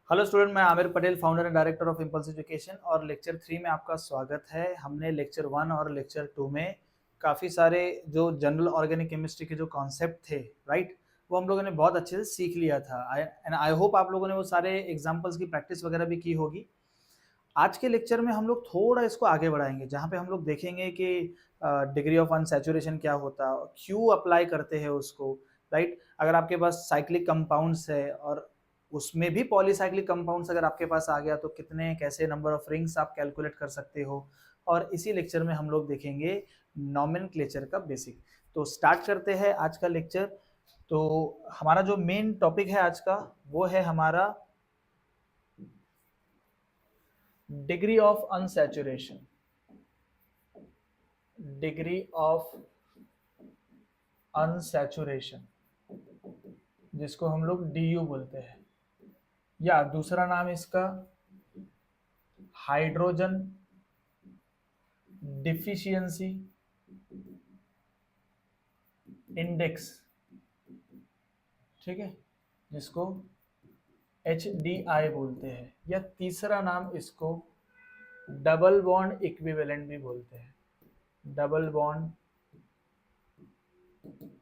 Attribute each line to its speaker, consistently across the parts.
Speaker 1: Hello student, मैं Aamir Patel, founder and director of impulse education और lecture 3 में आपका स्वागत है। हमने लेक्चर 1 और लेक्चर 2 में काफ़ी सारे जो जनरल ऑर्गेनिक केमिस्ट्री के जो कॉन्सेप्ट थे, राइट, वो हम लोगों ने बहुत अच्छे से सीख लिया था। आई होप आप लोगों ने वो सारे एग्जाम्पल्स की प्रैक्टिस वगैरह भी की होगी। आज के लेक्चर में हम लोग थोड़ा इसको आगे बढ़ाएंगे, जहाँ पे हम लोग देखेंगे कि डिग्री ऑफ अनसैचुरेशन क्या होता है, क्यों अप्लाई करते हैं उसको, राइट। अगर आपके पास साइक्लिक कंपाउंड्स है और उसमें भी पॉलीसाइक्लिक कंपाउंड्स अगर आपके पास आ गया तो कितने कैसे नंबर ऑफ रिंग्स आप कैलकुलेट कर सकते हो। और इसी लेक्चर में हम लोग देखेंगे नॉमेनक्लेचर का बेसिक। तो स्टार्ट करते हैं आज का लेक्चर। तो हमारा जो मेन टॉपिक है आज का वो है हमारा degree of unsaturation. Degree of unsaturation जिसको हम लोग DU बोलते हैं, या दूसरा नाम इसका हाइड्रोजन डिफिशियंसी इंडेक्स, ठीक है, जिसको HDI बोलते हैं, या तीसरा नाम इसको डबल बॉन्ड इक्विवेलेंट भी बोलते हैं। डबल बॉन्ड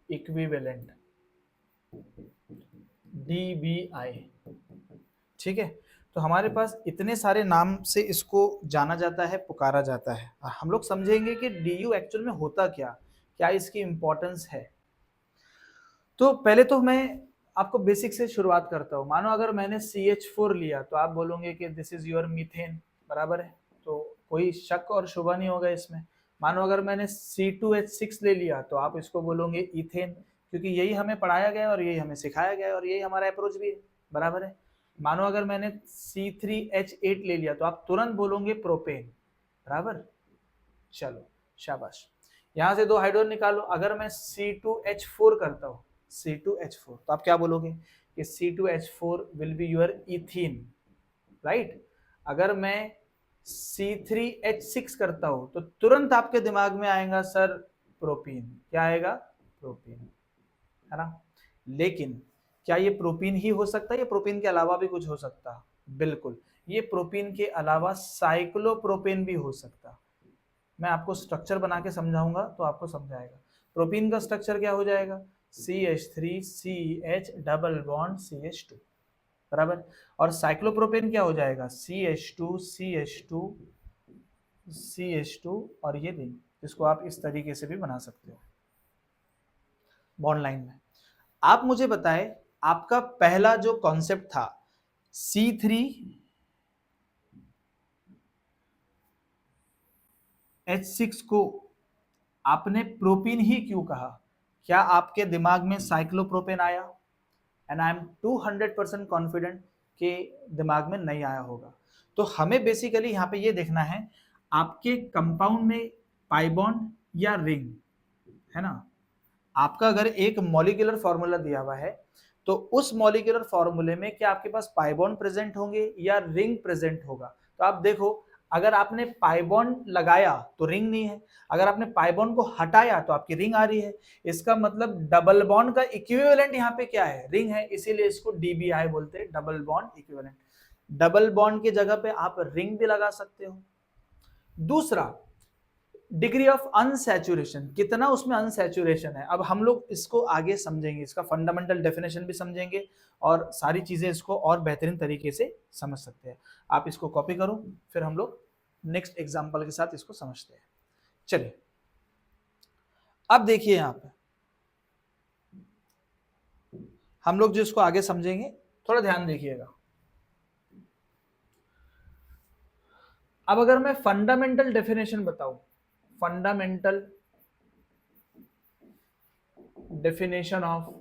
Speaker 1: इक्विवेलेंट, DBI, ठीक है। तो हमारे पास इतने सारे नाम से इसको जाना जाता है, पुकारा जाता है। हम लोग समझेंगे कि DU एक्चुअल में होता क्या, क्या इसकी इंपॉर्टेंस है। तो पहले तो मैं आपको बेसिक से शुरुआत करता हूँ। मानो अगर मैंने CH4 लिया तो आप बोलोगे कि दिस इज योर मीथेन, बराबर है, तो कोई शक और शुबा नहीं होगा इसमें। मानो अगर मैंने C2H6 ले लिया तो आप इसको बोलोगे इथेन, क्योंकि यही हमें पढ़ाया गया है और यही हमें सिखाया गया है और यही हमारा अप्रोच भी है, बराबर है। मानो अगर मैंने C3H8 ले लिया तो आप तुरंत बोलोगे प्रोपेन, बराबर। चलो शाबाश, यहां से दो हाइड्रोजन निकालो। अगर मैं C2H4 करता हूं, C2H4, तो आप क्या बोलोगे कि C2H4 will be your ethene, right. अगर मैं C3H6 करता हूं तो तुरंत आपके दिमाग में आएगा सर प्रोपीन। क्या आएगा? प्रोपीन, है ना। लेकिन क्या ये प्रोपीन ही हो सकता है या प्रोपीन के अलावा भी कुछ हो सकता है? बिल्कुल, ये प्रोपीन के अलावा साइक्लोप्रोपेन भी हो सकता। मैं आपको स्ट्रक्चर बना के समझाऊंगा तो आपको समझाएगा। प्रोपीन का स्ट्रक्चर क्या हो जाएगा? CH3CH डबल बॉन्ड CH2, बराबर। और साइक्लोप्रोपेन क्या हो जाएगा? CH2 और ये रिंग, जिसको आप इस तरीके से भी बना सकते हो बॉन्ड लाइन में। आप मुझे बताएं, आपका पहला जो कॉन्सेप्ट था C3H6 को आपने प्रोपीन ही क्यों कहा? क्या आपके दिमाग में साइक्लोप्रोपेन आया? एंड आई एम 200% कॉन्फिडेंट कि दिमाग में नहीं आया होगा। तो हमें बेसिकली यहाँ पे ये देखना है आपके कंपाउंड में पाई बॉन्ड या रिंग, है ना। आपका अगर एक मॉलिक्यूलर फॉर्मूला दिया हुआ है तो उस मॉलिक्यूलर फॉर्मूले में क्या आपके पास पाई बॉन्ड प्रेजेंट होंगे या रिंग प्रेजेंट होगा? तो आप देखो, अगर आपने पाई बॉन्ड लगाया तो रिंग नहीं है, अगर आपने पाई बॉन्ड को हटाया तो आपकी रिंग आ रही है। इसका मतलब डबल बॉन्ड का इक्विवेलेंट यहाँ पे क्या है? रिंग है, इसीलिए इसको DBI बोलते हैं, double bond equivalent. Double bond की जगह पे आप रिंग भी लगा सकते हो। दूसरा, डिग्री ऑफ अनसैचुरेशन, कितना उसमें अनसैचुरेशन है। अब हम लोग इसको आगे समझेंगे, इसका फंडामेंटल डेफिनेशन भी समझेंगे और सारी चीजें इसको और बेहतरीन तरीके से समझ सकते हैं। आप इसको कॉपी करो, फिर हम लोग नेक्स्ट एग्जांपल के साथ इसको समझते हैं। चलिए अब देखिए, यहां पे हम लोग जो इसको आगे समझेंगे, थोड़ा ध्यान देखिएगा। अब अगर मैं फंडामेंटल डेफिनेशन बताऊं, फंडामेंटल डेफिनेशन ऑफ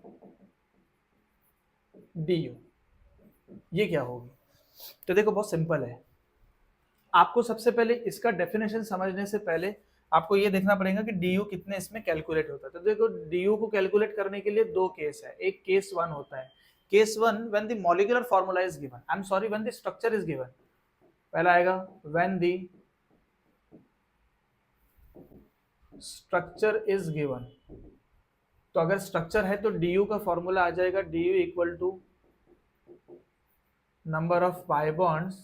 Speaker 1: DU, ये क्या होगी? तो देखो बहुत सिंपल है। आपको सबसे पहले इसका डेफिनेशन समझने से पहले आपको ये देखना पड़ेगा कि DU कितने इसमें कैलकुलेट होता है। तो देखो, DU को कैलकुलेट करने के लिए दो केस है। एक केस 1 होता है, case 1 when the molecular formula is given, I am sorry, when the structure is given. पहला आएगा when the structure is given. तो अगर स्ट्रक्चर है तो DU का फॉर्मूला आ जाएगा DU equal to number of pi bonds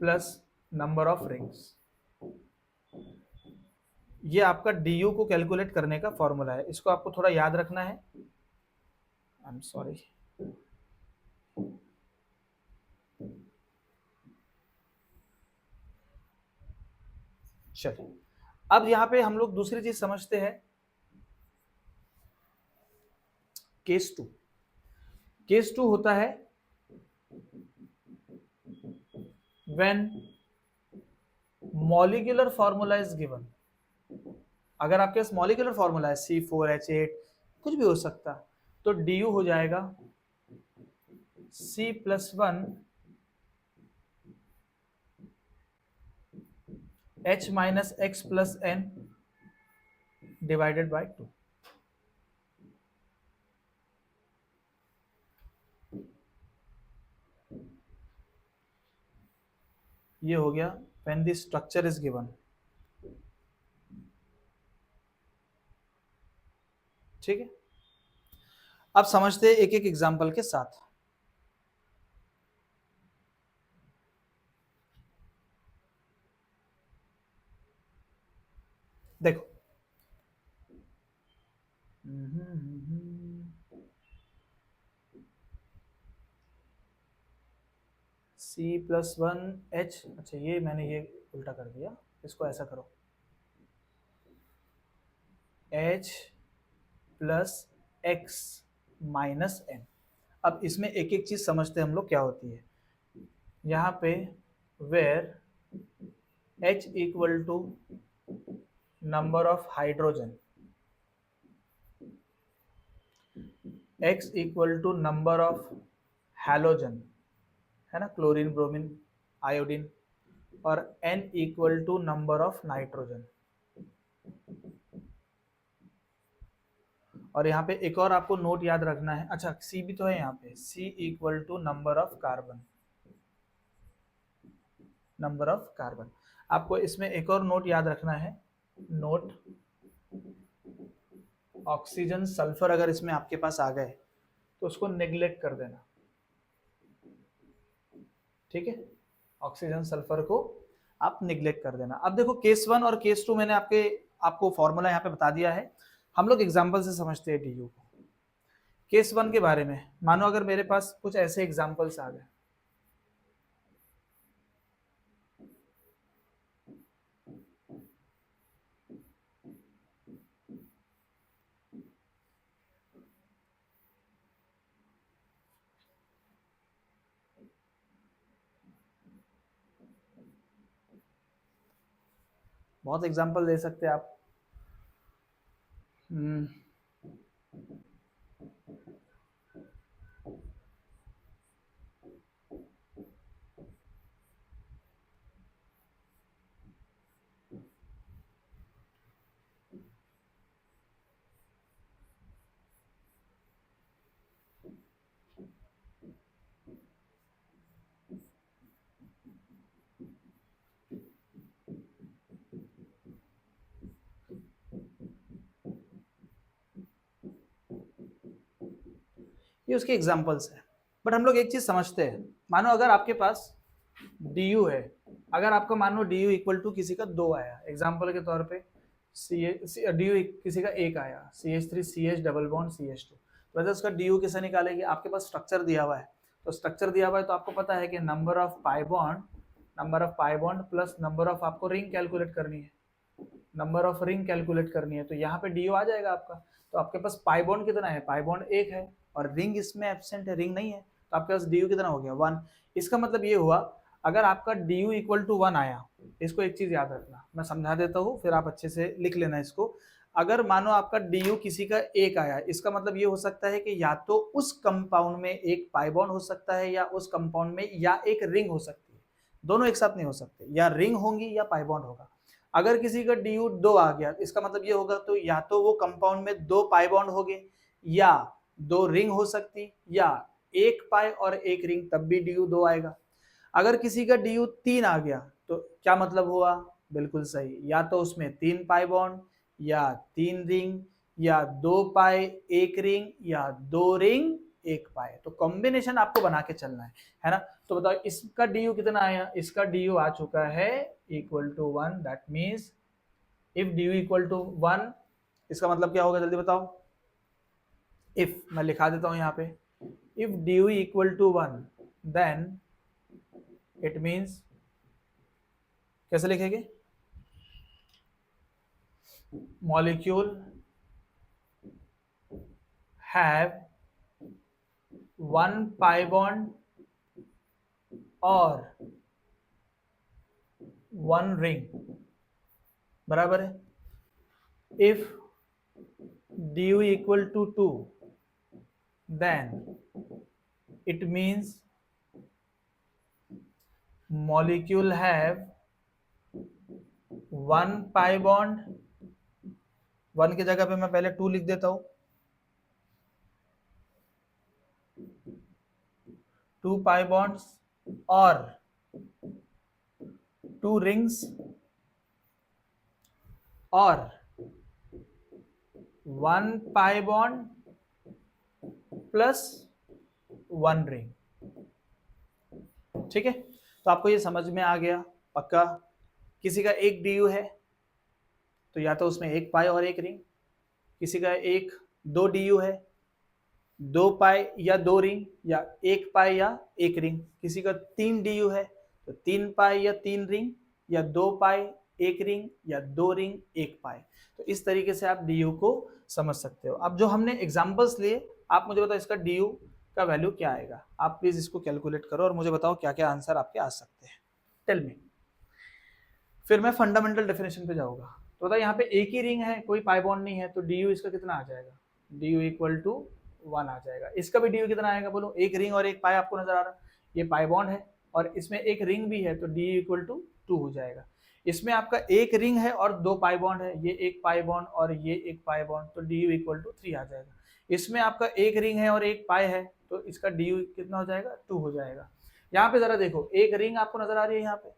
Speaker 1: plus number of rings. ये आपका डी को कैलकुलेट करने का फॉर्मूला है, इसको आपको थोड़ा याद रखना है। आई एम सॉरी, चलिए अब यहां पे हम लोग दूसरी चीज समझते हैं, केस टू। केस टू होता है when molecular formula is given. अगर आपके पास मॉलिक्यूलर फॉर्मूला है C4H8 कुछ भी हो सकता, तो du हो जाएगा C+1 H - X + N divided by 2। ये हो गया when the structure is given. ठीक है, अब समझते हैं एक एक एग्जांपल के साथ। देखो C+1H, अच्छा ये मैंने ये उल्टा कर दिया, इसको ऐसा करो H + X - N। अब इसमें एक एक चीज समझते हैं हम लोग क्या होती है। यहाँ पे where H = number of hydrogen, X = number of halogen, है ना, क्लोरीन, ब्रोमीन, आयोडीन, और N = नंबर ऑफ नाइट्रोजन। और यहाँ पे एक और आपको नोट याद रखना है, अच्छा C भी तो है यहाँ पे, C = number of carbon, number of carbon. आपको इसमें एक और नोट याद रखना है, नोट ऑक्सीजन सल्फर अगर इसमें आपके पास आ गए तो उसको नेग्लेक्ट कर देना। ठीक है, ऑक्सीजन सल्फर को आप निग्लेक्ट कर देना। अब देखो केस 1 और केस 2 मैंने आपको फॉर्मूला यहाँ पे बता दिया है, हम लोग एग्जांपल से समझते हैं डी को। केस 1 के बारे में, मानो अगर मेरे पास कुछ ऐसे एग्जांपल्स आ गए, बहुत एग्जांपल दे सकते हैं आप। ये उसके एग्जांपल्स हैं, बट हम लोग एक चीज समझते हैं, मानो अगर आपके पास du है, अगर आपका मानो du = किसी का 2 आया, एग्जांपल के तौर पे du किसी का 1 आया, CH3CH डबल बॉन्ड CH2, तो वैसे उसका du कैसे निकालेंगे। आपके पास स्ट्रक्चर दिया हुआ है, तो स्ट्रक्चर दिया हुआ है तो आपको पता है कि number of pi bond plus number of, आपको रिंग कैलकुलेट करनी है, नंबर ऑफ रिंग कैलकुलेट करनी है, तो यहाँ पे du आ जाएगा आपका। तो आपके पास पाई बॉन्ड कितना है, पाई बॉन्ड 1 है, और रिंग इसमें एब्सेंट है, रिंग नहीं है, तो आपके पास du कितना हो गया 1। इसका मतलब ये हुआ, अगर आपका du = 1 आया, इसको एक चीज याद रखना, मैं समझा देता हूँ फिर आप अच्छे से लिख लेना इसको। अगर मानो आपका du किसी का 1 आया, इसका मतलब ये हो सकता है कि या तो उस कंपाउंड में एक पाई बॉन्ड हो सकता है, या उस कंपाउंड में या एक रिंग हो सकती है, दोनों एक साथ नहीं हो सकते, या रिंग होंगी या पाई बॉन्ड होगा। अगर किसी का du 2 आ गया, इसका मतलब ये होगा तो या तो वो कंपाउंड में 2 पाई बॉन्ड हो गए, या 2 रिंग हो सकती, या 1 पाई और 1 रिंग, तब भी du 2 आएगा। अगर किसी का du 3 आ गया, तो क्या मतलब हुआ, बिल्कुल सही, या तो उसमें 3 पाई बॉन्ड, या 3 रिंग, या 2 पाई 1 रिंग, या 2 रिंग 1 पाई। तो कॉम्बिनेशन आपको बना के चलना है ना। तो बताओ इसका डी कितना आया, इसका डी आ चुका है equal to 1। That means if d equal to 1, इसका मतलब क्या होगा जल्दी बताओ। इफ मैं लिखा देता हूं यहाँ पे, if d equal to 1 then it means, कैसे लिखेंगे, molecule have one pi bond और one ring, बराबर है। if du equal to 2 then it means molecule have one pi bond, 1 की जगह पे मैं पहले 2 लिख देता हूं, 2 pi bonds और 2 rings और 1 pi bond प्लस 1 रिंग। ठीक है, तो आपको ये समझ में आ गया पक्का। किसी का एक डी है तो या तो उसमें 1 पाई और 1 रिंग, किसी का 2 डी है, 2 पाई या 2 रिंग, या 1 पाई या 1 रिंग। किसी का 3 डी है तो 3 पाई या 3 रिंग, या 2 पाई 1 रिंग, या 2 रिंग 1 पाई। तो इस तरीके से आप डी को समझ सकते हो। अब जो हमने एग्जाम्पल्स लिए, आप मुझे बताओ इसका डी का वैल्यू क्या आएगा। आप प्लीज इसको कैलकुलेट करो और मुझे बताओ क्या क्या आंसर आपके आ सकते हैं। Tell me. फिर मैं फंडामेंटल डेफिनेशन पे जाऊंगा। तो बताओ यहाँ पे एक ही रिंग है, कोई पाई बॉन्ड नहीं है, तो डी इसका कितना आ जाएगा, डी इक्वल टू 1 आ जाएगा। इसका भी डी कितना आएगा बोलो, एक रिंग और एक पाई आपको नजर आ रहा है, ये पाई बॉन्ड है और इसमें एक रिंग भी है, तो डी इक्वल टू 2 हो जाएगा। इसमें आपका एक रिंग है और 2 पाई बॉन्ड है, ये एक पाई बॉन्ड और ये एक पाई बॉन्ड, तो डी इक्वल टू 3 आ जाएगा। इसमें आपका एक रिंग है और एक पाई है, तो इसका डी कितना हो जाएगा, 2 हो जाएगा। यहाँ पे जरा देखो, एक रिंग आपको नजर आ रही है यहाँ पे,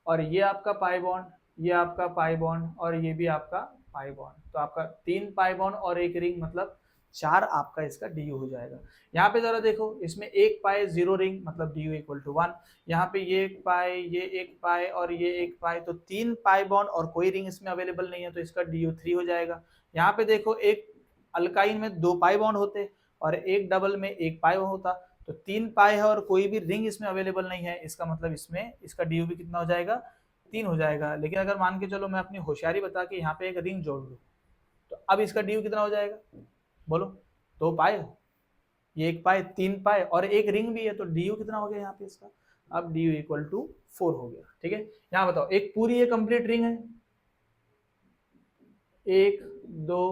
Speaker 1: और ये आपका पाई बॉन्ड, ये आपका पाई बॉन्ड और ये भी आपका पाई बॉन्ड, तो आपका 3 पाई बॉन्ड और एक रिंग, मतलब 4 आपका इसका डी हो जाएगा। यहाँ पे जरा देखो, इसमें एक पाई 0 रिंग, मतलब डी इक्वल टू 1। यहाँ पे ये एक पाई, ये एक पाई और ये एक पाई, तो 3 पाई बॉन्ड और कोई रिंग इसमें अवेलेबल नहीं है, तो इसका डी 3 हो जाएगा। यहाँ पे देखो, एक अल्काइन में 2 पाई बॉन्ड होते और एक डबल में 1 पाई होता, तो 3 पाई है और कोई भी रिंग इसमें अवेलेबल नहीं है, इसका मतलब इसमें इसका डी भी कितना हो जाएगा, 3 हो जाएगा। लेकिन अगर मान के चलो मैं अपनी होशियारी बता के यहाँ पे एक रिंग जोड़ लूँ, तो अब इसका डी कितना हो जाएगा बोलो, 2 पाई, ये 1 पाई, 3 पाई और एक रिंग भी है, तो डी कितना हो गया यहाँ पे इसका, अब डी इक्वल टू 4 हो गया। ठीक है, यहाँ बताओ, एक पूरी ये कंप्लीट रिंग है, 1 2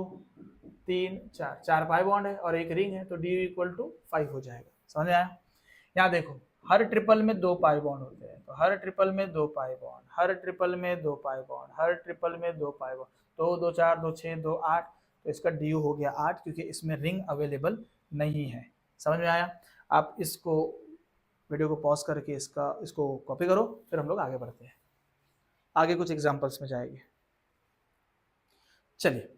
Speaker 1: 3 4 पाई बॉन्ड है और एक रिंग है, तो डी इक्वल टू 5 हो जाएगा। समझ में आया। यहाँ देखो, हर ट्रिपल में 2 पाई बॉन्ड होते हैं, तो हर ट्रिपल में 2 पाई बॉन्ड, हर ट्रिपल में 2 पाई बॉन्ड, हर ट्रिपल में 2 पाई बॉन्ड, 2 2 4 2 6 2 8, तो इसका डी हो गया 8, क्योंकि इसमें रिंग अवेलेबल नहीं है। समझ में आया। आप इसको वीडियो को पॉज करके इसको कॉपी करो, फिर हम लोग आगे बढ़ते हैं, आगे कुछ एग्जाम्पल्स में जाएंगे। चलिए,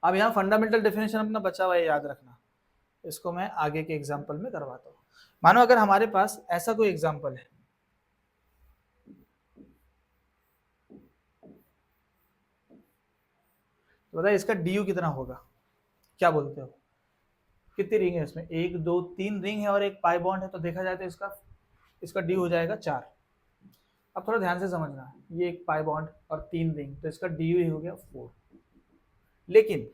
Speaker 1: अब यहाँ फंडामेंटल डेफिनेशन अपना बचा हुआ है, याद रखना, इसको मैं आगे के एग्जाम्पल में करवाता हूँ। मानो अगर हमारे पास ऐसा कोई एग्जाम्पल है, तो बताइए इसका डी कितना होगा, क्या बोलते हो, कितनी रिंग है इसमें, 1 2 3 रिंग है और एक पाई बॉन्ड है, तो देखा जाए तो इसका डी हो जाएगा 4। अब थोड़ा ध्यान से समझना, ये एक पाई बॉन्ड और 3 रिंग, तो इसका डी हो गया 4। लेकिन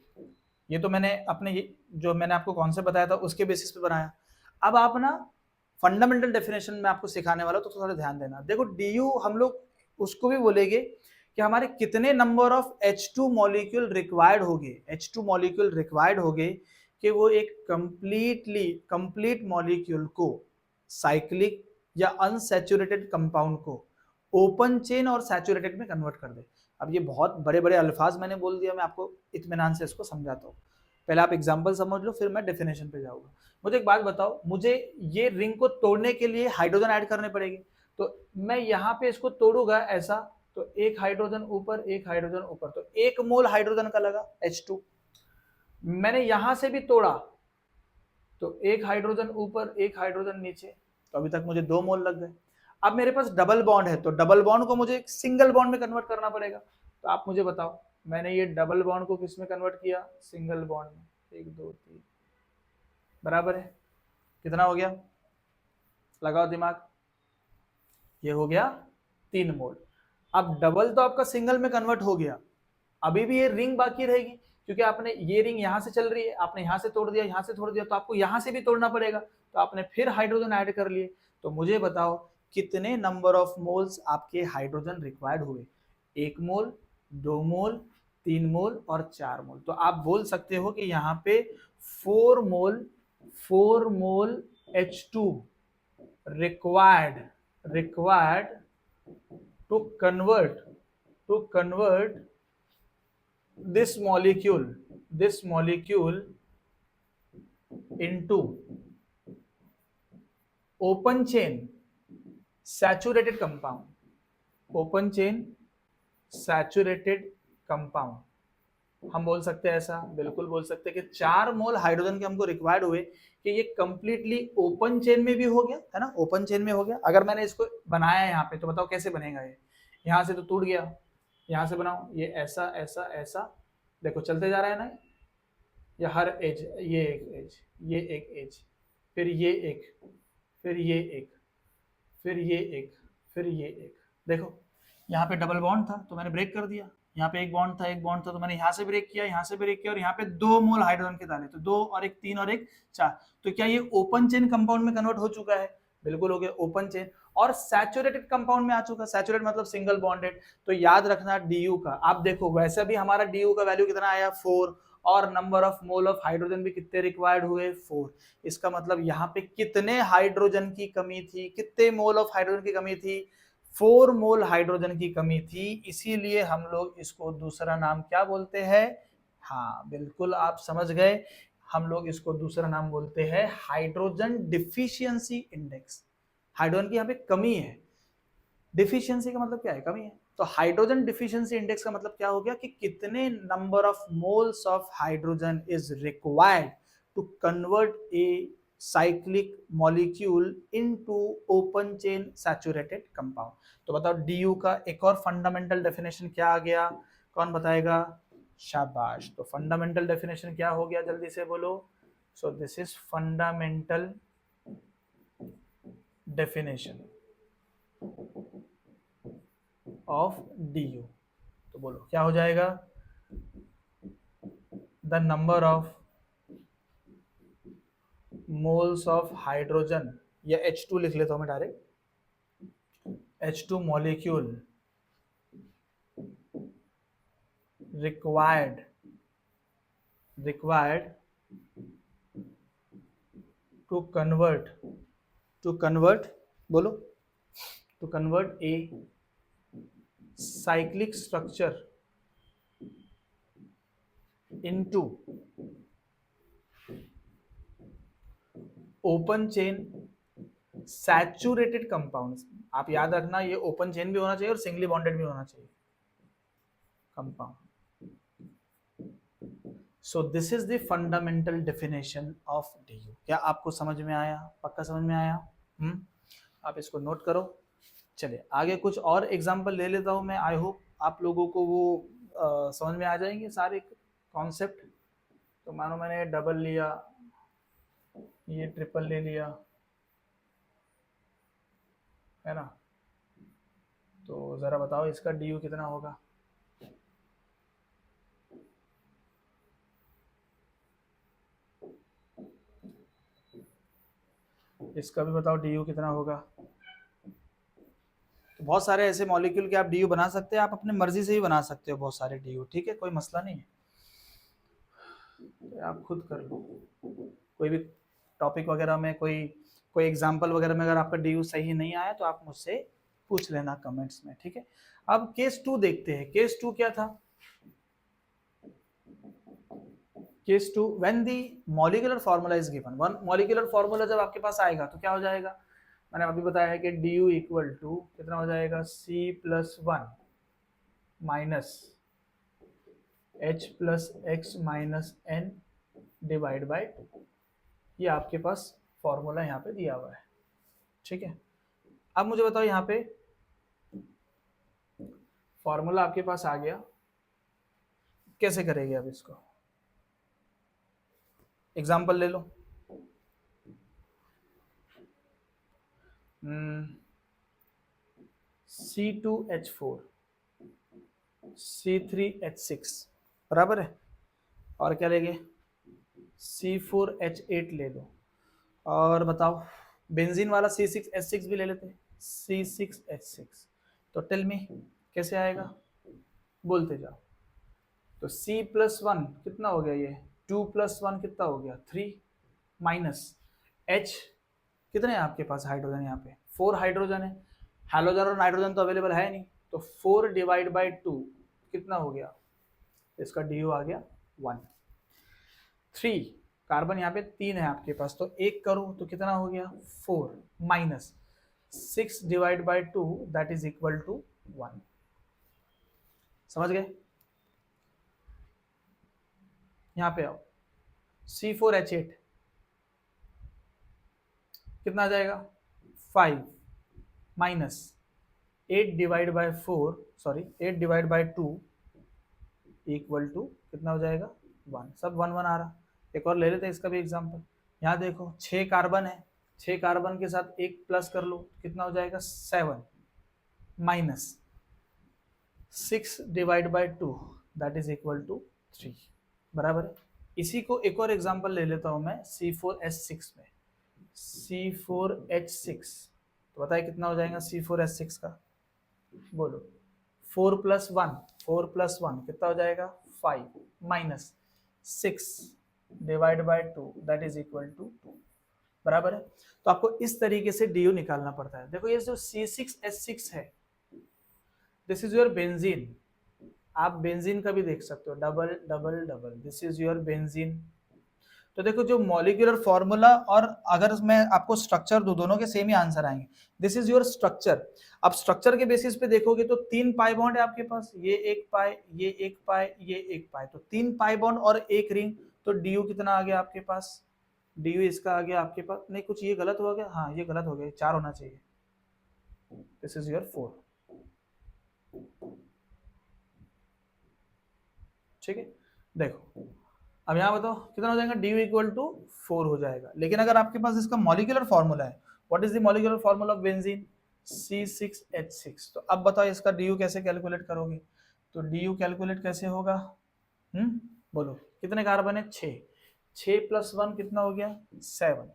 Speaker 1: ये तो मैंने अपने जो मैंने आपको कॉन्सेप्ट बताया था उसके बेसिस पे बनाया। अब आप ना फंडामेंटल डेफिनेशन में आपको सिखाने वाला, तो थोड़ा ध्यान देना। देखो डी हम लोग उसको भी बोलेंगे कि हमारे कितने number of H2 molecule required होंगे, H2 मॉलिक्यूल रिक्वायर्ड होंगे कि वो एक कंप्लीट मॉलिक्यूल को, साइक्लिक या अनसैचुरेटेड कंपाउंड को ओपन चेन और सैचुरेटेड में कन्वर्ट कर दे। अब ये बहुत बड़े बड़े अल्फाज मैंने बोल दिया, मैं आपको इत्मीनान से इसको समझाता हूँ। पहले आप एग्जांपल समझ लो, फिर मैं डेफिनेशन पे जाऊंगा। मुझे एक बात बताओ, मुझे ये रिंग को तोड़ने के लिए हाइड्रोजन ऐड करने पड़ेगी, तो मैं यहाँ पे इसको तोड़ूंगा ऐसा, तो एक हाइड्रोजन ऊपर, एक हाइड्रोजन ऊपर, तो 1 मोल हाइड्रोजन का लगा H2। मैंने यहां से भी तोड़ा तो एक हाइड्रोजन ऊपर, एक हाइड्रोजन नीचे, तो अभी तक मुझे 2 मोल लग गए। अब मेरे पास डबल बॉन्ड है, तो डबल बॉन्ड को मुझे एक सिंगल बॉन्ड में कन्वर्ट करना पड़ेगा। तो आप मुझे बताओ, मैंने ये डबल बॉन्ड को किस में कन्वर्ट किया? सिंगल बॉन्ड में। 1 2 3 बराबर है, कितना हो गया? लगाओ दिमाग, ये हो गया 3 मोल। अब डबल तो आपका सिंगल में कन्वर्ट हो गया, अभी भी ये रिंग बाकी रहेगी, क्योंकि आपने ये रिंग यहां से चल रही है, आपने यहां से तोड़ दिया, यहां से तोड़ दिया, तो आपको यहां से भी तोड़ना पड़ेगा, तो आपने फिर हाइड्रोजन ऐड कर लिए। तो मुझे बताओ कितने नंबर ऑफ मोल्स आपके हाइड्रोजन रिक्वायर्ड हुए? 1 मोल, 2 मोल, 3 मोल और 4 मोल। तो आप बोल सकते हो कि यहाँ पे 4 मोल H2 required to convert this molecule into open chain saturated compound, हम बोल सकते हैं ऐसा, बिल्कुल बोल सकते हैं कि 4 मोल हाइड्रोजन के हमको रिक्वायर्ड हुए कि ये कंप्लीटली ओपन चेन में भी हो गया, है ना, ओपन चेन में हो गया। अगर मैंने इसको बनाया यहाँ पे, तो बताओ कैसे बनेगा ये? यहाँ से तो टूट गया, यहाँ से बनाओ, ये ऐसा ऐसा ऐसा, देखो चलते जा रहा है ना, ये हर एज, ये एक एज, ये एक एज, फिर ये एक, फिर ये एक, फिर ये एक, फिर ये एक। देखो यहाँ पे डबल बॉन्ड था तो मैंने ब्रेक कर दिया, यहाँ पे एक बॉन्ड था तो मैंने यहाँ से ब्रेक किया, यहाँ से ब्रेक किया, और यहाँ पे 2 मोल हाइड्रोजन के डाले, तो 2 और 1 3 और 1 4। तो क्या ये ओपन चेन कंपाउंड में कन्वर्ट हो चुका है? बिल्कुल हो गया ओपन चेन, और सैचुरेटेड कंपाउंड में आ चुका। सैचुरेट मतलब सिंगल बॉन्डेड। तो याद रखना DU का, आप देखो वैसे भी हमारा DU का वैल्यू कितना आया? 4, और number of mole of hydrogen भी कितने रिक्वायर्ड हुए? 4। इसका मतलब यहाँ पे कितने हाइड्रोजन की कमी थी? कितने मोल ऑफ हाइड्रोजन की कमी थी? 4 मोल हाइड्रोजन की कमी थी। इसीलिए हम लोग इसको दूसरा नाम क्या बोलते हैं? हाँ बिल्कुल आप समझ गए, हम लोग इसको दूसरा नाम बोलते हैं हाइड्रोजन डिफिशियंसी इंडेक्स। हाइड्रोजन की यहाँ पे कमी है, डिफिशियंसी का मतलब क्या है? कमी है। तो हाइड्रोजन डिफिशियंसी इंडेक्स का मतलब क्या हो गया कि कितने number of moles of hydrogen is required to convert a cyclic molecule into open chain saturated compound. तो बताओ DU का एक और फंडामेंटल डेफिनेशन क्या आ गया? कौन बताएगा? शाबाश। तो फंडामेंटल डेफिनेशन क्या हो गया? जल्दी से बोलो। So this is fundamental definition of DU। तो बोलो क्या हो जाएगा? The number of moles of hydrogen, या H2 लिख लेता हूं मैं direct, H2 molecule required to convert बोलो, to convert a cyclic structure into open chain saturated compounds। आप याद रखना ये ओपन चेन भी होना चाहिए और सिंगली बॉन्डेड भी होना चाहिए compound. So this is the fundamental definition of DU। क्या आपको समझ में आया? पक्का समझ में आया? आप इसको नोट करो। चलिए आगे कुछ और एग्जांपल ले लेता हूं मैं। आई होप आप लोगों को वो समझ में आ जाएंगे सारे कॉन्सेप्ट। तो मानो मैंने डबल लिया, ये ट्रिपल ले लिया, है ना, तो जरा बताओ इसका DU कितना होगा? इसका भी बताओ DU कितना होगा? तो बहुत सारे ऐसे मॉलिक्यूल के आप DU बना सकते हैं, आप अपने मर्जी से ही बना सकते हो बहुत सारे DU, ठीक है, कोई मसला नहीं है, तो आप खुद कर लो। कोई भी टॉपिक वगैरह में कोई एग्जांपल वगैरह में अगर आपका DU सही नहीं आया तो आप मुझसे पूछ लेना कमेंट्स में, ठीक है। अब केस 2 देखते हैं। केस 2 क्या था? Case 2 when the molecular formula is given. One molecular formula जब आपके पास आएगा तो क्या हो जाएगा? मैंने अभी बताया है कि DU इक्वल टू कितना हो जाएगा? C+1 minus H plus X minus N divide by, ये आपके पास फॉर्मूला यहाँ पे दिया हुआ है, ठीक है। अब मुझे बताओ यहाँ पे फॉर्मूला आपके पास आ गया, कैसे करेंगे अब इसको? एग्जाम्पल ले लो। C2H4 C3H6 बराबर है, और क्या लेंगे? C4H8 ले लो, और बताओ बेंजीन वाला C6H6 भी ले लेते हैं, C6H6। तो टेल मी कैसे आएगा, बोलते जाओ। तो C प्लस 1 कितना हो गया, ये 2 प्लस 1 कितना हो गया 3, माइनस H कितने हैं आपके पास हाइड्रोजन, यहाँ पे 4 हाइड्रोजन है, हाइड्रोजन और नाइट्रोजन तो अवेलेबल है नहीं, तो 4 डिवाइड बाई 2 कितना हो गया, इसका डी आ गया 1। 3 कार्बन यहाँ पे 3 है आपके पास, तो एक करो तो कितना हो गया 4, minus 6 divide by 2 that is equal to 1। समझ गए? यहाँ पे आओ, C4H8 कितना आ जाएगा 5, minus 8 divide by 4, sorry 8 divide by 2 equal to कितना हो जाएगा 1। सब 1 1 आ रहा। एक और ले लेते हैं इसका भी एग्जांपल। यहाँ देखो 6 कार्बन है, 6 कार्बन के साथ एक प्लस कर लो, कितना हो जाएगा 7, minus 6 divide by 2 that is equal to 3, बराबर है। इसी को एक और एग्जांपल ले लेता हूं मैं C4H6 में। C4H6 तो बताइए कितना हो जाएगा C4H6 का, बोलो 4 प्लस 1, 4 प्लस 1 कितना हो जाएगा 5, minus 6 divide by 2 that is equal to 2, बराबर है। तो आपको इस तरीके से डी निकालना पड़ता है। देखो ये जो C6H6 है, दिस इज योर बेंजीन, आप बेंजीन का भी देख सकते हो, double double double, this is your benzene. तो देखो जो मॉलिक्यूलर फॉर्मूला और अगर मैं आपको स्ट्रक्चर दूं, दोनों के सेम ही आंसर आएंगे। This is your structure. अब स्ट्रक्चर के बेसिस पे देखोगे तो 3 पाई बॉन्ड है आपके पास, ये एक पाई, ये एक पाई, ये एक पाई, तो 3 पाई बॉन्ड और एक रिंग, तो डी कितना आ गया आपके पास, डी इसका आ गया आपके पास, नहीं कुछ ये गलत हो गया, हाँ ये गलत हो गया, 4 होना चाहिए, दिस इज योर 4, ठीक है। देखो अब यहाँ बताओ कितना हो जाएगा, डी इक्वल टू 4 हो जाएगा। लेकिन अगर आपके पास इसका मॉलिक्यूलर फॉर्मूला है, what is the molecular formula of benzene, C6H6, तो अब बताओ इसका डी कैसे कैलकुलेट करोगे, तो डी कैलकुलेट कैसे होगा, बोलो कितने कार्बन है 6, 6 प्लस 1 कितना हो गया 7,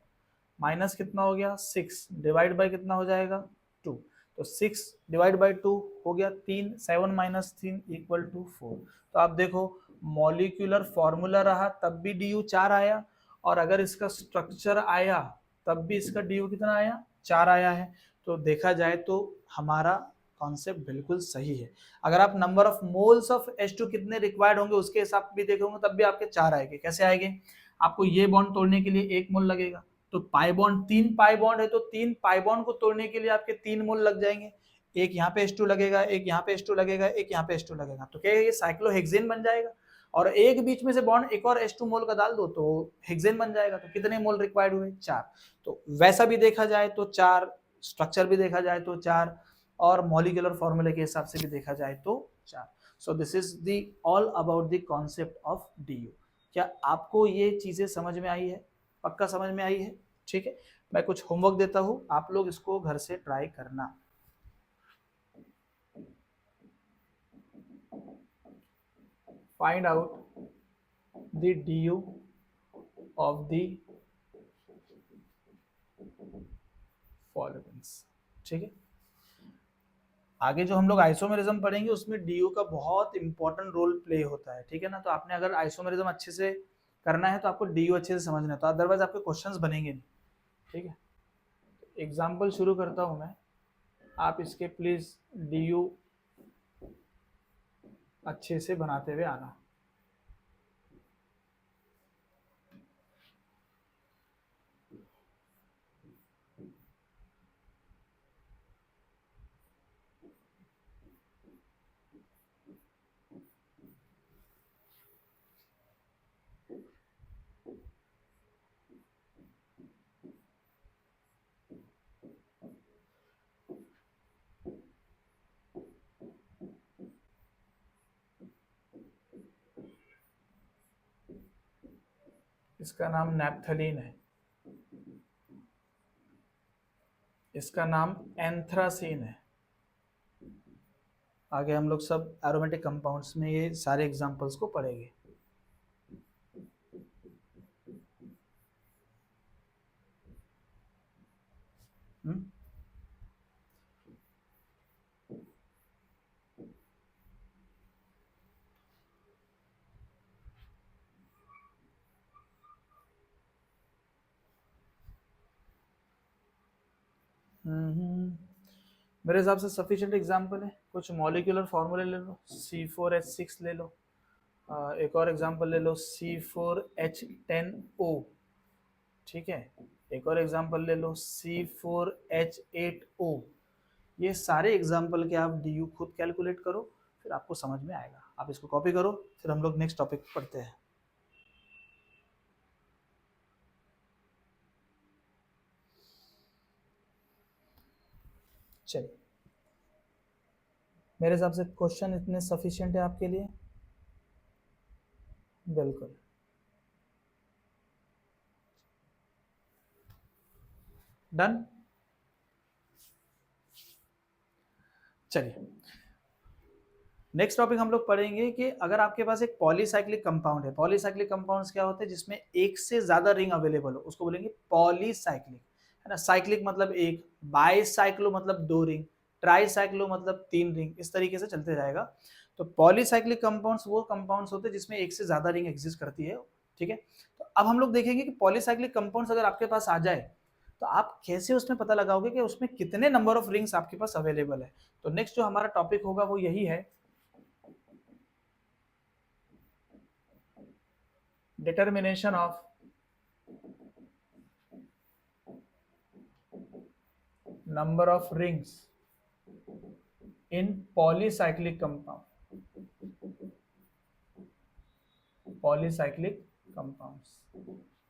Speaker 1: माइनस कितना हो गया 6 डिवाइड बाई कितना हो जाएगा 2, तो 6 डिवाइड बाई 2 हो गया 3, 7 माइनस 3 इक्वल टू 4। तो आप देखो मॉलिक्यूलर फॉर्मूला रहा तब भी डी 4 आया, और अगर इसका स्ट्रक्चर आया तब भी इसका डी कितना आया 4 आया है। तो देखा जाए तो हमारा कॉन्सेप्ट बिल्कुल सही है। अगर आप number of moles of H2 कितने रिक्वायर्ड होंगे उसके हिसाब भी देखोगे तब भी आपके 4 आएंगे। कैसे आएंगे, आपको ये बॉन्ड तोड़ने के लिए 1 मोल लगेगा, तो पाई बॉन्ड 3 पाई बॉन्ड है तो 3 पाई बॉन्ड को तोड़ने के लिए आपके 3 मोल लग जाएंगे, एक यहाँ पे H2 लगेगा, एक यहाँ पे H2 लगेगा, एक यहाँ पे H2 लगेगा, तो क्या ये साइक्लोहेक्सेन बन जाएगा। और एक बीच में से बॉन्ड एक और H2 मोल का डाल दो तो हेक्सेन बन जाएगा। तो कितने मोल रिक्वायर्ड हुए 4। तो वैसा भी देखा जाए तो 4, स्ट्रक्चर भी देखा जाए तो 4, और मॉलिक्यूलर फॉर्मूले के हिसाब से भी देखा जाए तो 4। So this is the all about the concept of DU। क्या आपको ये चीजें समझ में आई है, पक्का समझ में आई है, ठीक है। मैं कुछ होमवर्क देता हूं, आप लोग इसको घर से ट्राई करना। Find out the DU of the followings, ठीक है। आगे जो हम लोग आइसोमेरिज्म पढ़ेंगे उसमें DU का बहुत इंपॉर्टेंट रोल प्ले होता है, ठीक है ना। तो आपने अगर आइसोमेरिज्म अच्छे से करना है तो आपको DU अच्छे से समझना है, तो अदरवाइज आपके क्वेश्चंस बनेंगे नहीं, ठीक है। एग्जाम्पल शुरू करता हूं मैं, आप इसके प्लीज DU अच्छे से बनाते हुए आना। इसका नाम नैप्थलीन है, इसका नाम एंथ्रासीन है। आगे हम लोग सब एरोमेटिक कंपाउंड्स में ये सारे एग्जांपल्स को पढ़ेंगे। मेरे हिसाब से सफिशिएंट एग्जांपल है। कुछ मॉलिक्यूलर फॉर्मूले ले लो, C4H6 ले लो, एक और एग्जांपल ले लो C4H10O, ठीक है, एक और एग्जांपल ले लो C4H8O। ये सारे एग्जांपल के आप DU खुद कैलकुलेट करो, फिर आपको समझ में आएगा। आप इसको कॉपी करो, फिर हम लोग नेक्स्ट टॉपिक पढ़ते हैं। चलिए, मेरे हिसाब से क्वेश्चन इतने सफिशिएंट है आपके लिए। बिल्कुल, डन। चलिए, नेक्स्ट टॉपिक हम लोग पढ़ेंगे कि अगर आपके पास एक पॉलीसाइक्लिक कंपाउंड है, पॉलीसाइक्लिक कंपाउंड्स क्या होते हैं, जिसमें एक से ज्यादा रिंग अवेलेबल हो, उसको बोलेंगे पॉलीसाइक्लिक, है ना। साइक्लिक मतलब एक, बाईसाइक्लो मतलब 2 रिंग, ट्राईसाइक्लो मतलब 3 रिंग, इस तरीके से चलते जाएगा। तो पॉलीसाइक्लिक कंपाउंड्स वो कंपाउंड्स होते हैं जिसमें एक से ज्यादा रिंग एग्जिस्ट करती है, ठीक है। तो अब हम लोग देखेंगे कि पॉलीसाइक्लिक कंपाउंड्स अगर आपके पास आ जाए तो आप कैसे उसमें पता लगाओगे कि उसमें कितने नंबर ऑफ रिंग्स आपके पास अवेलेबल है। तो नेक्स्ट जो हमारा टॉपिक होगा वो यही है, determination of number of rings in polycyclic compound, polycyclic compounds,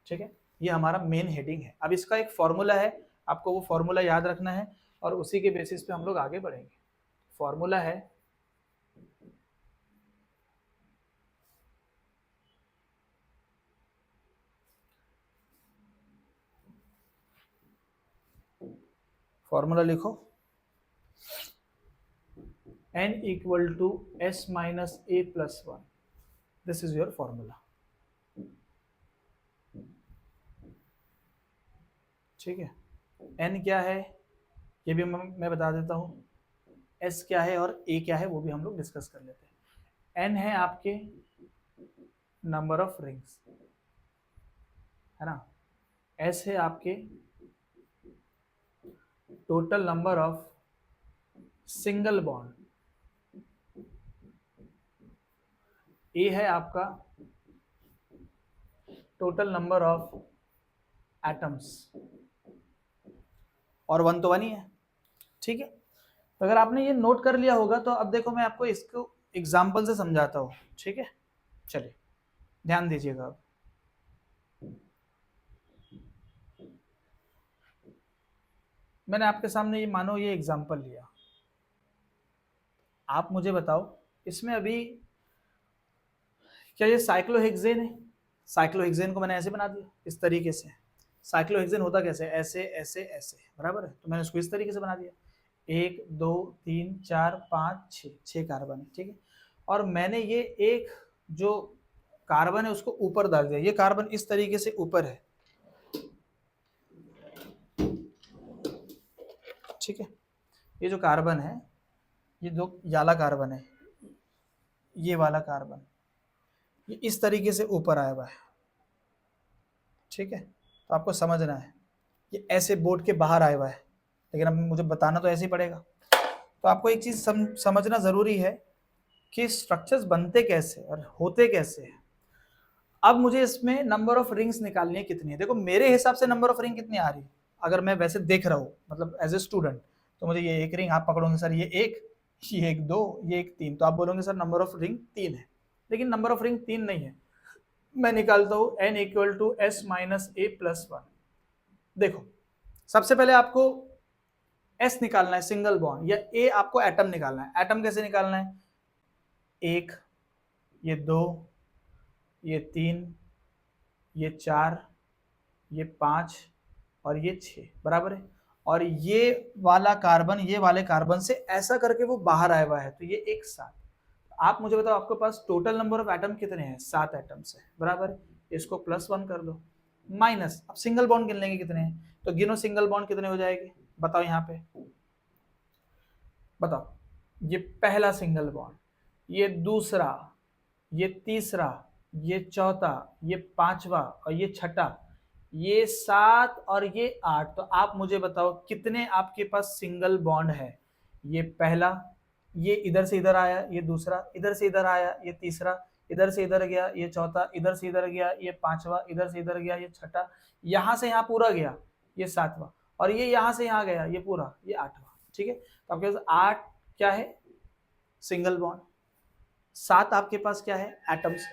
Speaker 1: ठीक है। ये हमारा मेन हेडिंग है। अब इसका एक फॉर्मूला है, आपको वो फॉर्मूला याद रखना है और उसी के बेसिस पे हम लोग आगे बढ़ेंगे। फॉर्मूला है फॉर्मूला लिखो, n equal to s minus a plus 1, this is your formula, ठीक है। n क्या है ये भी मैं बता देता हूँ, s क्या है और a क्या है वो भी हम लोग डिस्कस कर लेते हैं। n है आपके नंबर ऑफ रिंग्स, है ना। s है आपके total number of single bond, a है आपका टोटल नंबर ऑफ एटम्स, और 1 तो 1 ही है, ठीक है। तो अगर आपने ये नोट कर लिया होगा तो अब देखो मैं आपको इसको एग्जाम्पल से समझाता हूँ, ठीक है। चलिए ध्यान दीजिएगा। अब मैंने आपके सामने ये मानो ये एग्जाम्पल लिया, आप मुझे बताओ इसमें अभी क्या ये साइक्लोहेक्सेन है। साइक्लोहेक्सेन को मैंने ऐसे बना दिया इस तरीके से। साइक्लोहेक्सेन होता कैसे, ऐसे ऐसे ऐसे, बराबर है। तो मैंने उसको इस तरीके से बना दिया, 1 2 3 4 5 6 कार्बन है, ठीक है। और मैंने ये एक जो कार्बन है उसको ऊपर डाल दिया, ये कार्बन इस तरीके से ऊपर है, ठीक है। ये जो कार्बन है, ये जो वाला कार्बन है, ये वाला कार्बन ये इस तरीके से ऊपर आया हुआ है, ठीक है। तो आपको समझना है ये ऐसे बोर्ड के बाहर आया हुआ है, लेकिन अब मुझे बताना तो ऐसे ही पड़ेगा। तो आपको एक चीज समझना जरूरी है कि स्ट्रक्चर्स बनते कैसे और होते कैसे हैं। अब मुझे इसमें नंबर ऑफ रिंग्स निकालनी है कितनी है। देखो मेरे हिसाब से नंबर ऑफ रिंग कितनी आ रही है, अगर मैं वैसे देख रहा हूँ मतलब एज ए स्टूडेंट, तो मुझे ये एक रिंग, आप पकड़ोगे सर ये एक, ये एक 2, ये एक 3, तो आप बोलोगे सर नंबर ऑफ रिंग 3 है, लेकिन नंबर ऑफ रिंग 3 नहीं है। मैं निकालता हूँ n equal to s minus a plus 1। देखो सबसे पहले आपको s निकालना है सिंगल बॉन्ड, या a आपको एटम निकालना है। एटम कैसे निकालना है, 1, ये 2, ये 3, ये 4, ये 5 और ये 6 बराबर है। और ये वाला कार्बन ये वाले कार्बन से ऐसा करके वो बाहर आया हुआ है, तो ये एक 7। आप मुझे बताओ आपके पास टोटल नंबर ऑफ एटम कितने हैं? 7 एटम्स है बराबर है। इसको +1 कर दो, माइनस, अब सिंगल बॉन्ड गिन लेंगे कितने हैं, तो गिनो सिंगल बॉन्ड कितने हो जाएंगे बताओ। यहाँ पे बताओ, ये पहला सिंगल बॉन्ड, ये दूसरा, ये तीसरा, ये चौथा, ये पांचवा और ये छठा, ये 7 और ये 8। तो आप मुझे बताओ कितने आपके पास सिंगल बॉन्ड है? ये पहला, ये इधर से इधर आया, ये दूसरा इधर से इधर आया, ये तीसरा इधर से इधर गया, ये चौथा इधर से इधर गया, ये पांचवा इधर से इधर गया, ये छठा यहां से यहां पूरा गया, ये 7वां, और ये यहां से यहां गया, ये पूरा, ये 8वां। ठीक है, तो आपके पास 8 क्या है? Single bond. 7 आपके पास क्या है? एटम्स,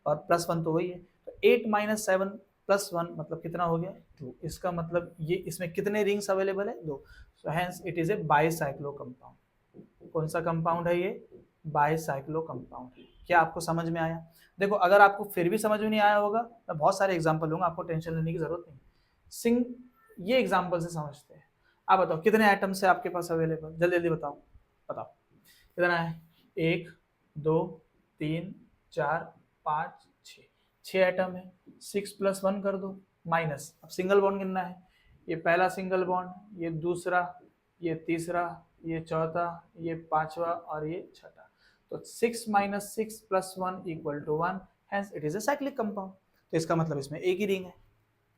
Speaker 1: और +1 तो वही है। तो 8 - 7 + 1 मतलब कितना हो गया? 2। इसका मतलब ये इसमें कितने रिंग्स अवेलेबल है? 2। So hence it is a bicyclo compound. कौन सा कंपाउंड है ये? बाइसाइक्लो कंपाउंड है। क्या आपको समझ में आया? देखो, अगर आपको फिर भी समझ में नहीं आया होगा, मैं बहुत सारे एग्जांपल दूंगा, आपको टेंशन लेने की जरूरत नहीं। ये एग्जांपल से समझते हैं। आप बताओ कितने एटम्स है आपके पास अवेलेबल? जल्दी जल्दी बताओ, बताओ कितना है? 1 2 3 4 5 6, 6 एटम है। 6 + 1 कर दो, माइनस, अब सिंगल बॉन्ड गिनना है। ये पहला सिंगल बॉन्ड, ये दूसरा, ये तीसरा, ये चौथा, ये पांचवा और ये छठा। तो 6 - 6 + 1 = 1, hence it is a cyclic compound. तो इसका मतलब इसमें एक ही रिंग है।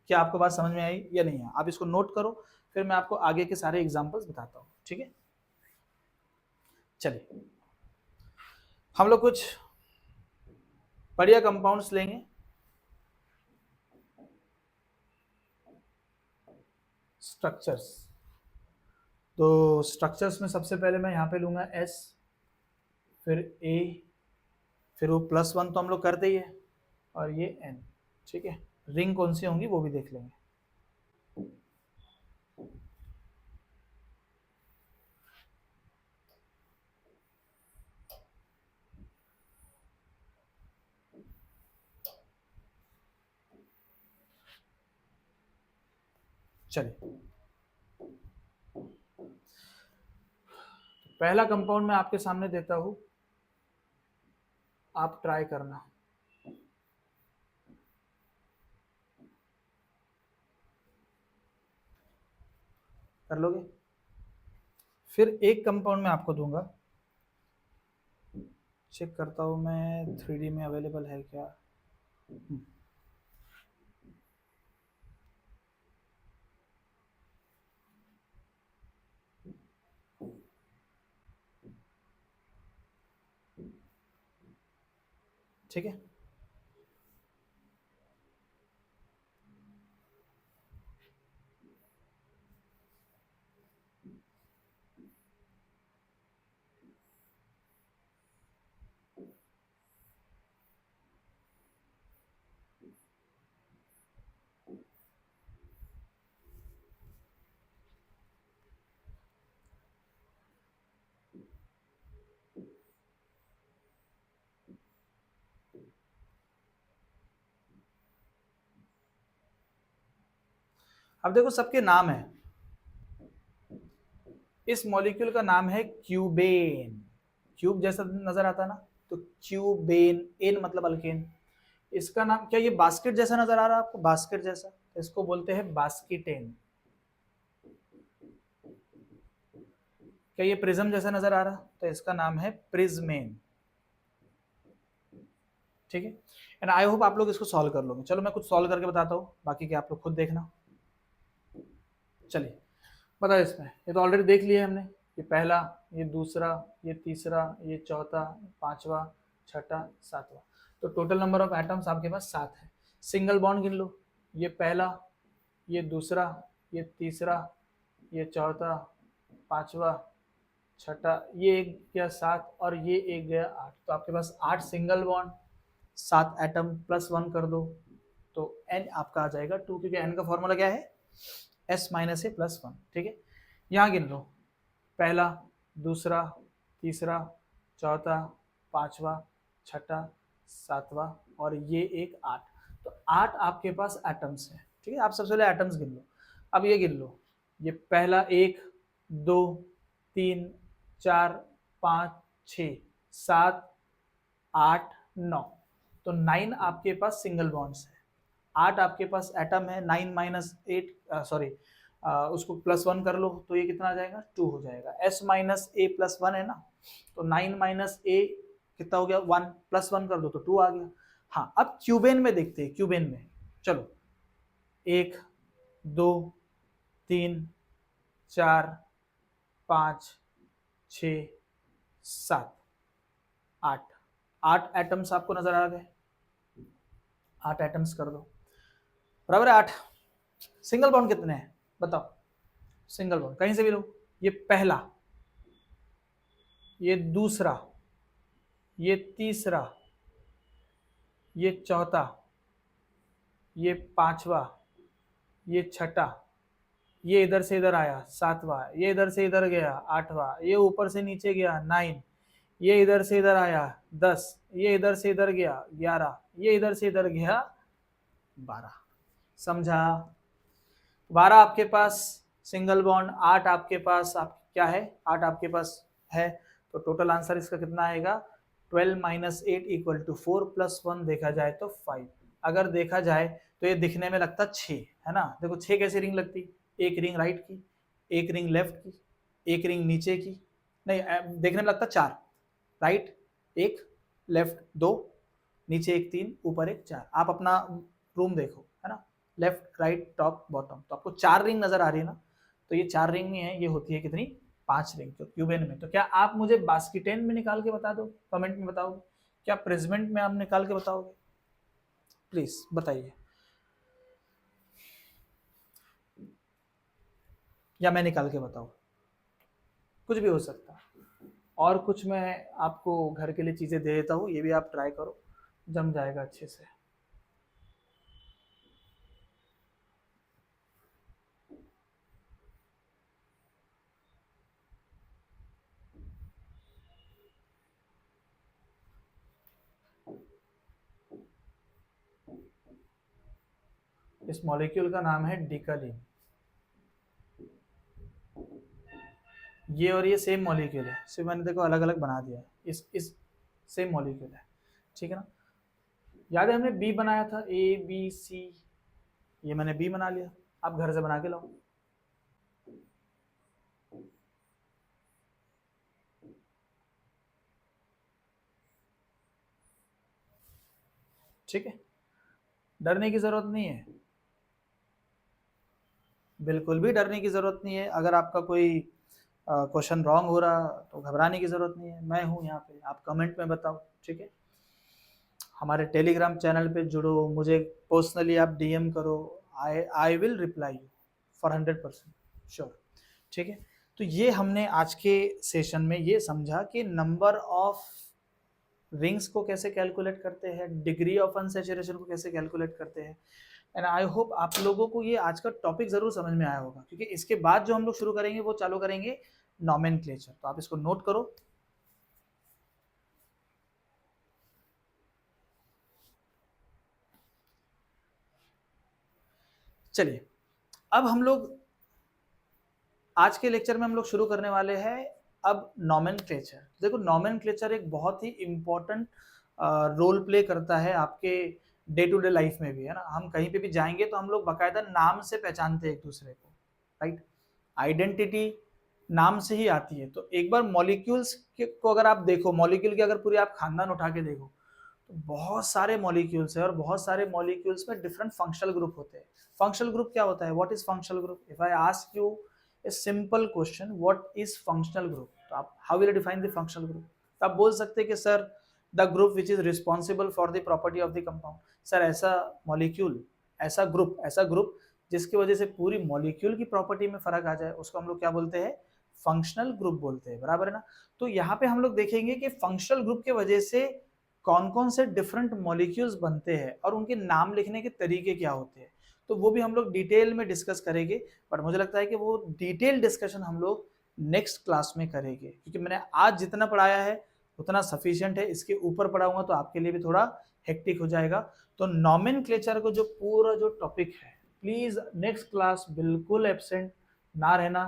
Speaker 1: क्या आपको बात समझ में आई या नहीं है? आप इसको नोट करो, फिर मैं आपको आगे के सारे एग्जांपल्स बताता हूँ। ठीक है, चलिए हम लोग कुछ बढ़िया कंपाउंड्स लेंगे। स्ट्रक्चर्स, तो स्ट्रक्चर्स में सबसे पहले मैं यहाँ पे लूंगा S, फिर A, फिर वो +1 तो हम लोग करते ही है, और ये N। ठीक है, रिंग कौन सी होंगी वो भी देख लेंगे। चलिए, पहला कंपाउंड मैं आपके सामने देता हूं, आप ट्राई करना। कर लोगे? फिर एक कंपाउंड मैं आपको दूंगा, चेक करता हूं मैं 3D में अवेलेबल है क्या। ठीक है, अब देखो सबके नाम है। इस मॉलिक्यूल का नाम है क्यूबेन। क्यूब जैसा नजर आता ना, तो क्यूबेन, एन मतलब अल्केन। इसका नाम क्या, ये बास्केट जैसा नजर आ रहा है आपको? बास्केट जैसा, तो इसको बोलते हैं बास्केटेन। क्या ये प्रिज्म जैसा नजर आ रहा, तो इसका नाम है प्रिज्मेन। ठीक है, एंड आई होप आप लोग इसको सॉल्व कर लोगे। चलो मैं कुछ सॉल्व करके बताता हूँ, बाकी के आप लोग खुद देखना। चलिए बताओ, इसमें ये तो ऑलरेडी देख लिया हमने। ये पहला, ये दूसरा, ये तीसरा, ये चौथा, पांचवा, छठा, सातवां। तो टोटल नंबर ऑफ एटम्स आपके पास 7 है। सिंगल बॉन्ड गिन लो, ये पहला, ये दूसरा, ये तीसरा, ये चौथा, पांचवा, छठा, ये एक गया 7 और ये एक गया 8। तो आपके पास 8 सिंगल बॉन्ड, 7 एटम, +1 कर दो, तो n आपका आ जाएगा 2, क्योंकि n का फॉर्मूला क्या है? S - A +1। ठीक है, यहाँ गिन लो, पहला, दूसरा, तीसरा, चौथा, पांचवा, छठा, सातवां और ये एक 8। तो 8 आपके पास एटम्स है, ठीक है। आप सबसे पहले एटम्स गिन लो। अब ये गिन लो, ये पहला 1 2 3 4 5 6 7 8 9, तो 9 आपके पास सिंगल बॉन्ड्स है, 8 आपके पास एटम है, 9 माइनस 8 सॉरी उसको +1 कर लो तो ये कितना आ जाएगा 2 हो जाएगा। s माइनस ए प्लस 1 है ना, तो 9 माइनस ए कितना हो गया 1, +1 कर दो तो 2 आ गया। हाँ, अब क्यूबेन में देखते हैं, क्यूबेन में चलो 1 2 3 4 5 6 7 8, 8 एटम्स आपको नजर आ गए, 8 एटम्स कर दो बराबर है 8। सिंगल बॉन्ड कितने हैं बताओ, सिंगल बॉन्ड कहीं से भी लो, ये पहला, ये दूसरा, ये तीसरा, ये चौथा, ये पांचवा, ये छठा, ये इधर से इधर आया 7वां, ये इधर से इधर गया 8वां, ये ऊपर से नीचे गया 9, ये इधर से इधर आया 10, ये इधर से इधर गया 11, ये इधर से इधर गया 12। समझा? 12 आपके पास सिंगल बॉन्ड, 8 आपके पास क्या है, 8 आपके पास है, तो टोटल आंसर इसका कितना आएगा 12 माइनस 8 इक्वल टू 4 प्लस 1 देखा जाए तो 5। अगर देखा जाए तो ये दिखने में लगता 6 है ना, देखो 6 कैसे रिंग लगती, एक रिंग राइट की, एक रिंग लेफ्ट की, एक रिंग नीचे की, नहीं देखने में लगता 4, राइट 1, लेफ्ट 2, नीचे 1 3, ऊपर 1 4। आप अपना रूम देखो है ना, लेफ्ट राइट टॉप बॉटम, तो आपको 4 रिंग नजर आ रही है ना, तो ये 4 रिंग नहीं है, ये होती है कितनी 5 रिंग तो क्यूबेन में। तो क्या आप मुझे बास्केटेन में निकाल के बता दो, कमेंट में बताओगे, क्या प्रेसमेंट में आप निकाल के बताओगे, प्लीज बताइए, या मैं निकाल के बताऊं, कुछ भी हो सकता है। और कुछ मैं आपको घर के लिए चीजें दे देता हूँ, ये भी आप ट्राई करो, जम जाएगा अच्छे से। इस मॉलिक्यूल का नाम है डिकलिन। ये और ये सेम मॉलिक्यूल है, सिर्फ मैंने देखो अलग अलग बना दिया है, इस सेम मॉलिक्यूल है, ठीक है ना। याद है हमने बी बनाया था, ए बी सी, ये मैंने बी बना लिया, आप घर से बना के लाओ। ठीक है, डरने की जरूरत नहीं है, बिल्कुल भी डरने की जरूरत नहीं है। अगर आपका कोई क्वेश्चन रॉन्ग हो रहा तो घबराने की जरूरत नहीं है, मैं हूं यहाँ पे, आप कमेंट में बताओ, ठीक है। हमारे टेलीग्राम चैनल पे जुड़ो, मुझे पर्सनली आप डीएम करो, I will reply you for 100% sure, ठीक है। तो ये हमने आज के सेशन में ये समझा कि नंबर ऑफ रिंग्स को कैसे कैलकुलेट करते हैं, डिग्री ऑफ अनसैचुरेशन को कैसे कैलकुलेट करते हैं, एंड आई होप आप लोगों को ये आज का टॉपिक जरूर समझ में आया होगा, क्योंकि इसके बाद जो हम लोग शुरू करेंगे वो चालू करेंगे नॉमेनक्लेचर, तो आप इसको नोट करो। चलिए, अब हम लोग आज के लेक्चर में हम लोग शुरू करने वाले हैं अब नॉमेनक्लेचर। देखो नॉमेनक्लेचर एक बहुत ही इंपॉर्टेंट रोल प्ले करता है आपके डे टू डे लाइफ में भी, है ना। हम कहीं पे भी जाएंगे तो हम लोग बाकायदा नाम से पहचानते हैं एक दूसरे को, राइट। आइडेंटिटी नाम से ही आती है। तो एक बार मॉलिक्यूल्स को अगर आप देखो, मॉलिक्यूल की अगर पूरी आप खानदान उठा के देखो तो बहुत सारे मॉलिक्यूल्स है, और बहुत सारे मॉलिक्यूल्स में डिफरेंट फंक्शनल ग्रुप होते हैं। फंक्शनल ग्रुप क्या होता है, what is functional group? If I ask you a simple question, what is functional group, तो आप how will you define the functional group? तो आप बोल सकते हैं कि sir the group which is responsible for the property of the compound। Sir ऐसा molecule, ऐसा ग्रुप जिसकी वजह से पूरी मॉलिक्यूल की प्रॉपर्टी में फर्क आ जाए, उसको हम लोग क्या बोलते हैं, फंक्शनल ग्रुप बोलते हैं, बराबर है ना। तो यहाँ पे हम लोग देखेंगे कि फंक्शनल ग्रुप के वजह से कौन कौन से डिफरेंट मॉलिक्यूल्स बनते हैं और उनके नाम लिखने के तरीके क्या होते हैं, तो वो भी हम लोग डिटेल में डिस्कस करेंगे। बट मुझे लगता है कि वो डिटेल डिस्कशन हम लोग नेक्स्ट क्लास में करेंगे, क्योंकि मैंने आज जितना पढ़ाया है उतना सफिशिएंट है, इसके ऊपर पढ़ाऊंगा तो आपके लिए भी थोड़ा हेक्टिक हो जाएगा। तो नॉमेनक्लेचर को जो पूरा जो टॉपिक है, प्लीज नेक्स्ट क्लास बिल्कुल एब्सेंट ना रहना,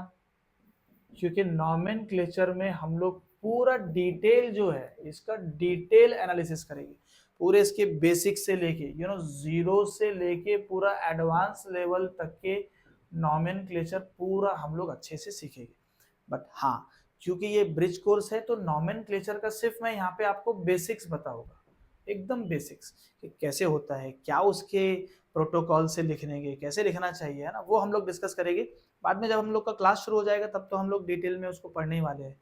Speaker 1: क्योंकि नॉमेनक्लेचर में हम लोग पूरा डिटेल जो है इसका डिटेल एनालिसिस करेंगे, पूरे इसके बेसिक से लेके जीरो से लेके पूरा एडवांस लेवल तक के नॉमेनक्लेचर पूरा हम लोग अच्छे से सीखेंगे। बट हाँ, क्योंकि ये ब्रिज कोर्स है तो नॉमेनक्लेचर का सिर्फ मैं यहाँ पे आपको बेसिक्स बताऊंगा, एकदम बेसिक्स कि कैसे होता है, क्या उसके प्रोटोकॉल से लिखने के कैसे लिखना चाहिए, है ना, वो हम लोग डिस्कस करेंगे। बाद में जब हम लोग का क्लास शुरू हो जाएगा तब तो हम लोग डिटेल में उसको पढ़ने ही वाले हैं।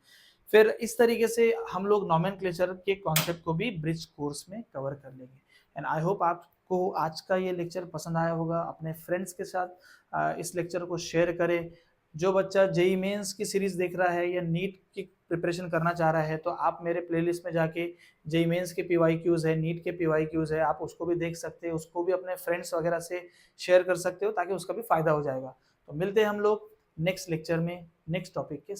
Speaker 1: फिर इस तरीके से हम लोग नॉमेनक्लेचर के कॉन्सेप्ट को भी ब्रिज कोर्स में कवर कर लेंगे। एंड आई होप आपको आज का ये लेक्चर पसंद आया होगा। अपने फ्रेंड्स के साथ इस लेक्चर को शेयर करें। जो बच्चा जेई मेंस की सीरीज देख रहा है या नीट की प्रिपरेशन करना चाह रहा है तो आप मेरे प्लेलिस्ट में जाके जेई मेंस के पीवाईक्यूज है, नीट के पीवाईक्यूज है, आप उसको भी देख सकते हैं, उसको भी अपने फ्रेंड्स वगैरह से शेयर कर सकते हो ताकि उसका भी फायदा हो जाएगा। तो मिलते हैं हम लोग नेक्स्ट लेक्चर में नेक्स्ट टॉपिक के